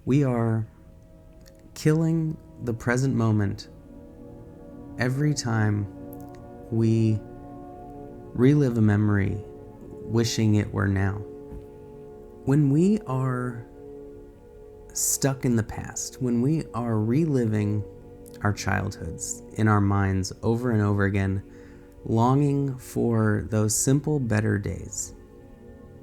We are killing the present moment every time we relive a memory wishing it were now. When we are stuck in the past, when we are reliving our childhoods in our minds over and over again, longing for those simple, better days.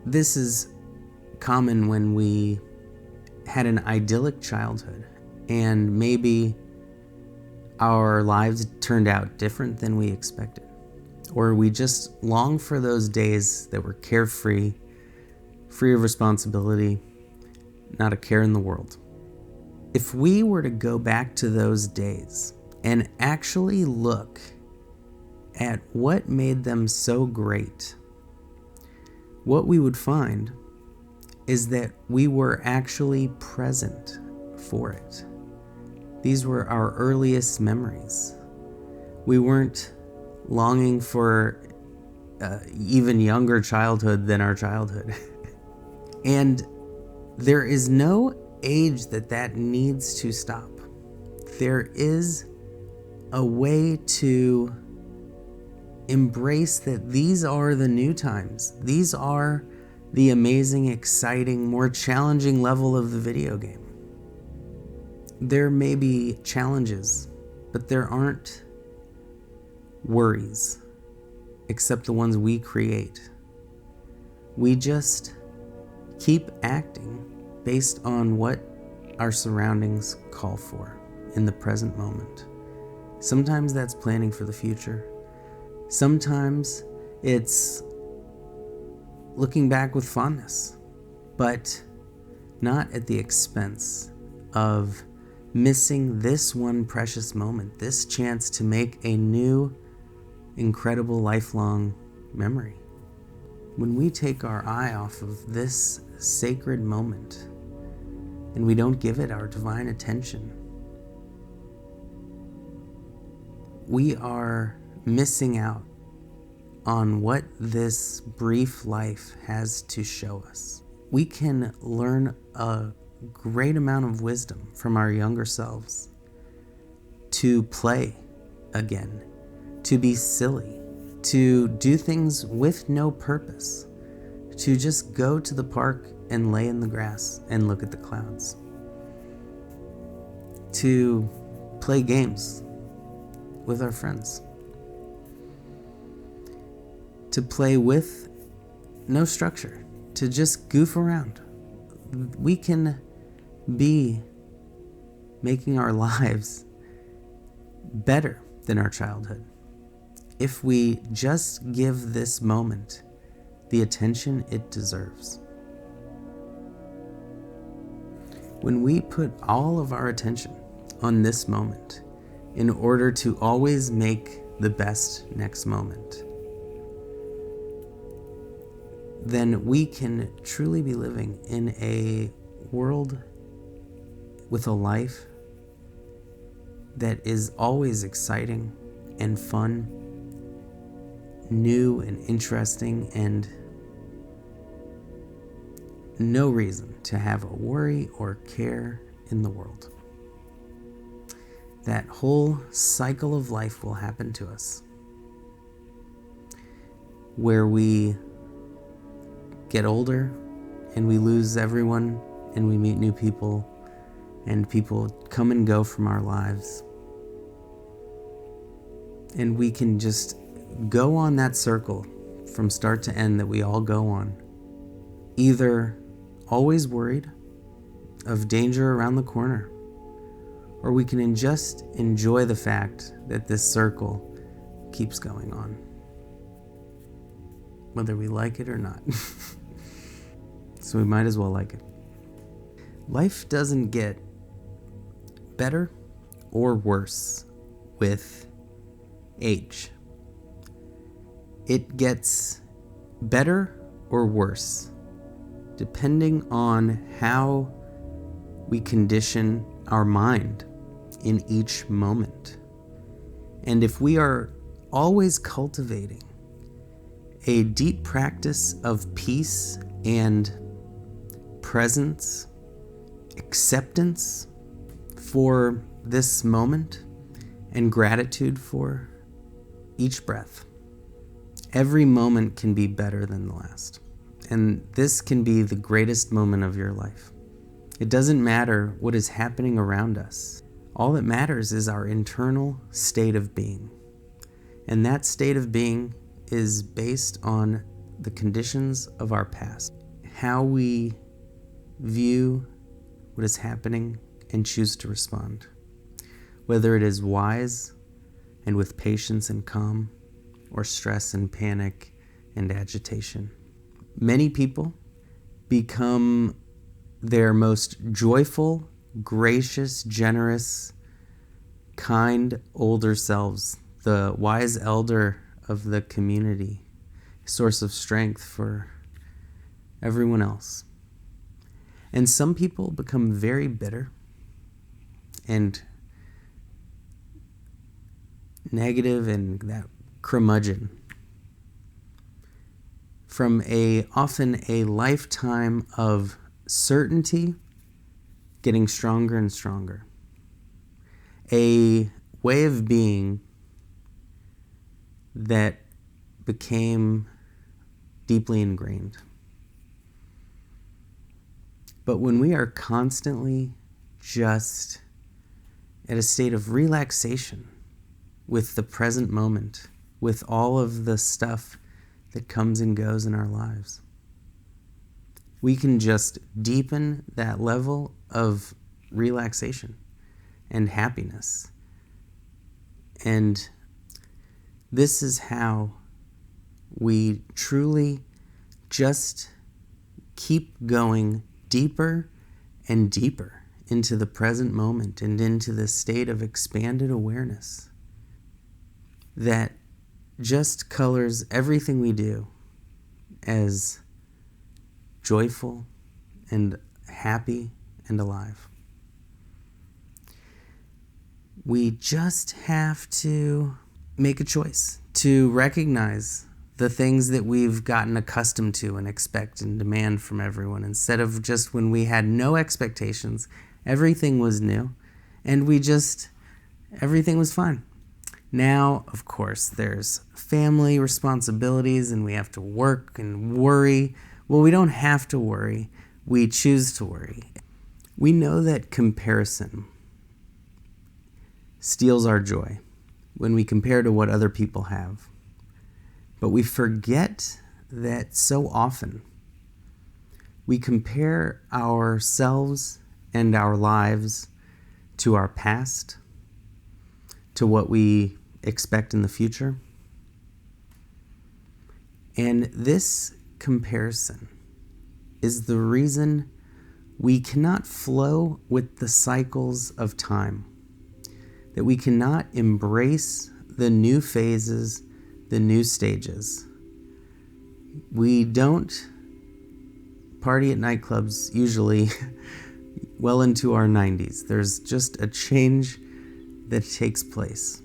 This is common when we had an idyllic childhood and maybe our lives turned out different than we expected. Or we just long for those days that were carefree, free of responsibility, not a care in the world. If we were to go back to those days and actually look at what made them so great, what we would find is that we were actually present for it. These were our earliest memories. We weren't longing for even younger childhood than our childhood. And there is no age that needs to stop. There is a way to embrace that these are the new times. These are the amazing, exciting, more challenging level of the video game. There may be challenges, but there aren't worries, except the ones we create. We just keep acting based on what our surroundings call for in the present moment. Sometimes that's planning for the future. Sometimes it's looking back with fondness, but not at the expense of missing this one precious moment, this chance to make a new, incredible, lifelong memory. When we take our eye off of this sacred moment and we don't give it our divine attention, we are missing out on what this brief life has to show us. We can learn a great amount of wisdom from our younger selves, to play again, to be silly, to do things with no purpose, to just go to the park and lay in the grass and look at the clouds, to play games with our friends, to play with no structure, to just goof around. We can be making our lives better than our childhood if we just give this moment the attention it deserves. When we put all of our attention on this moment in order to always make the best next moment, then we can truly be living in a world with a life that is always exciting and fun, new and interesting, and no reason to have a worry or care in the world. That whole cycle of life will happen to us, where we get older and we lose everyone and we meet new people and people come and go from our lives. And we can just go on that circle from start to end that we all go on, either always worried of danger around the corner, or we can just enjoy the fact that this circle keeps going on, whether we like it or not. So we might as well like it. Life doesn't get better or worse with age. It gets better or worse depending on how we condition our mind in each moment. And if we are always cultivating a deep practice of peace and presence acceptance for this moment and gratitude for each breath. Every moment can be better than the last. And this can be the greatest moment of your life. It doesn't matter what is happening around us. All that matters is our internal state of being. And that state of being is based on the conditions of our past. How we view what is happening and choose to respond. Whether it is wise and with patience and calm, or stress and panic and agitation. Many people become their most joyful, gracious, generous, kind older selves, the wise elder of the community, source of strength for everyone else. And some people become very bitter and negative and that curmudgeon from often a lifetime of certainty getting stronger and stronger. A way of being that became deeply ingrained. But when we are constantly just at a state of relaxation with the present moment, with all of the stuff that comes and goes in our lives, we can just deepen that level of relaxation and happiness. And this is how we truly just keep going deeper and deeper into the present moment and into this state of expanded awareness that just colors everything we do as joyful and happy and alive. We just have to make a choice to recognize the things that we've gotten accustomed to and expect and demand from everyone, instead of just when we had no expectations, everything was new, and everything was fine. Now, of course, there's family responsibilities and we have to work and worry. Well, we don't have to worry. We choose to worry. We know that comparison steals our joy when we compare to what other people have. But we forget that so often we compare ourselves and our lives to our past, to what we expect in the future. And this comparison is the reason we cannot flow with the cycles of time, that we cannot embrace the new phases, the new stages. We don't party at nightclubs usually well into our 90s. There's just a change that takes place.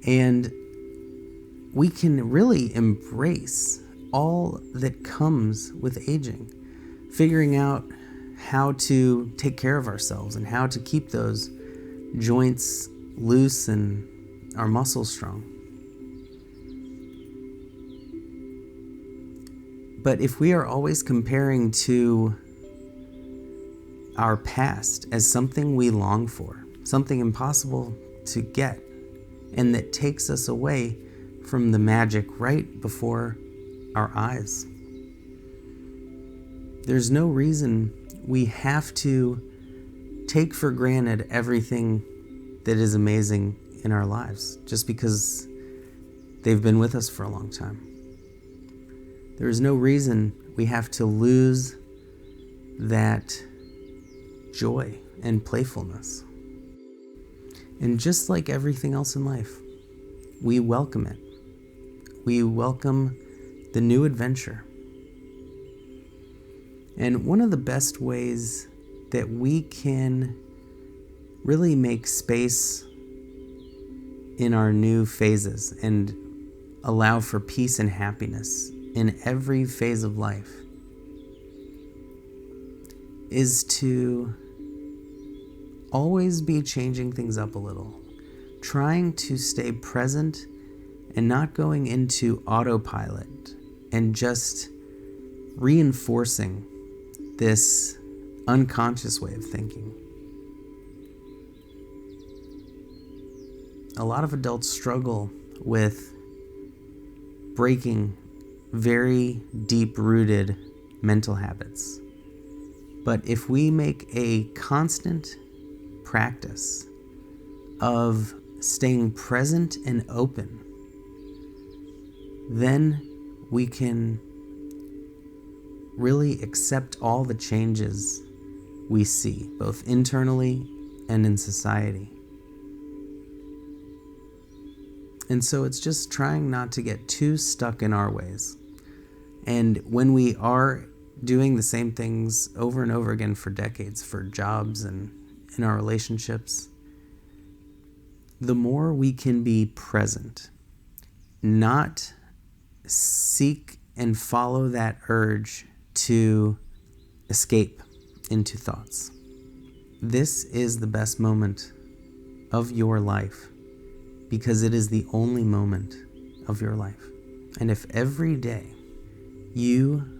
And we can really embrace all that comes with aging, figuring out how to take care of ourselves and how to keep those joints loose and our muscles strong. But if we are always comparing to our past as something we long for, something impossible to get, and that takes us away from the magic right before our eyes, there's no reason we have to take for granted everything that is amazing in our lives just because they've been with us for a long time. There is no reason we have to lose that joy and playfulness. And just like everything else in life, we welcome it. We welcome the new adventure. And one of the best ways that we can really make space in our new phases and allow for peace and happiness in every phase of life is to always be changing things up a little, trying to stay present and not going into autopilot and just reinforcing this unconscious way of thinking. A lot of adults struggle with breaking very deep-rooted mental habits. But if we make a constant practice of staying present and open, then we can really accept all the changes we see, both internally and in society. And so it's just trying not to get too stuck in our ways. And when we are doing the same things over and over again for decades, for jobs and in our relationships, the more we can be present, not seek and follow that urge to escape into thoughts. This is the best moment of your life, because it is the only moment of your life. And if every day you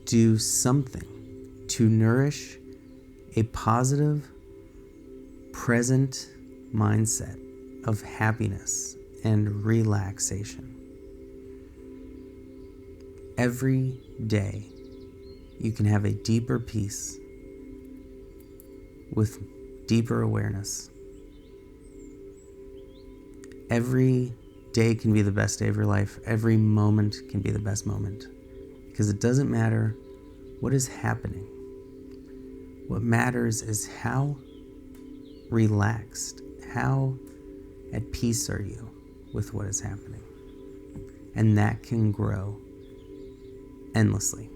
do something to nourish a positive, present mindset of happiness and relaxation, every day you can have a deeper peace with deeper awareness. Every day can be the best day of your life. Every moment can be the best moment, because it doesn't matter what is happening. What matters is how relaxed, how at peace are you with what is happening. And that can grow endlessly.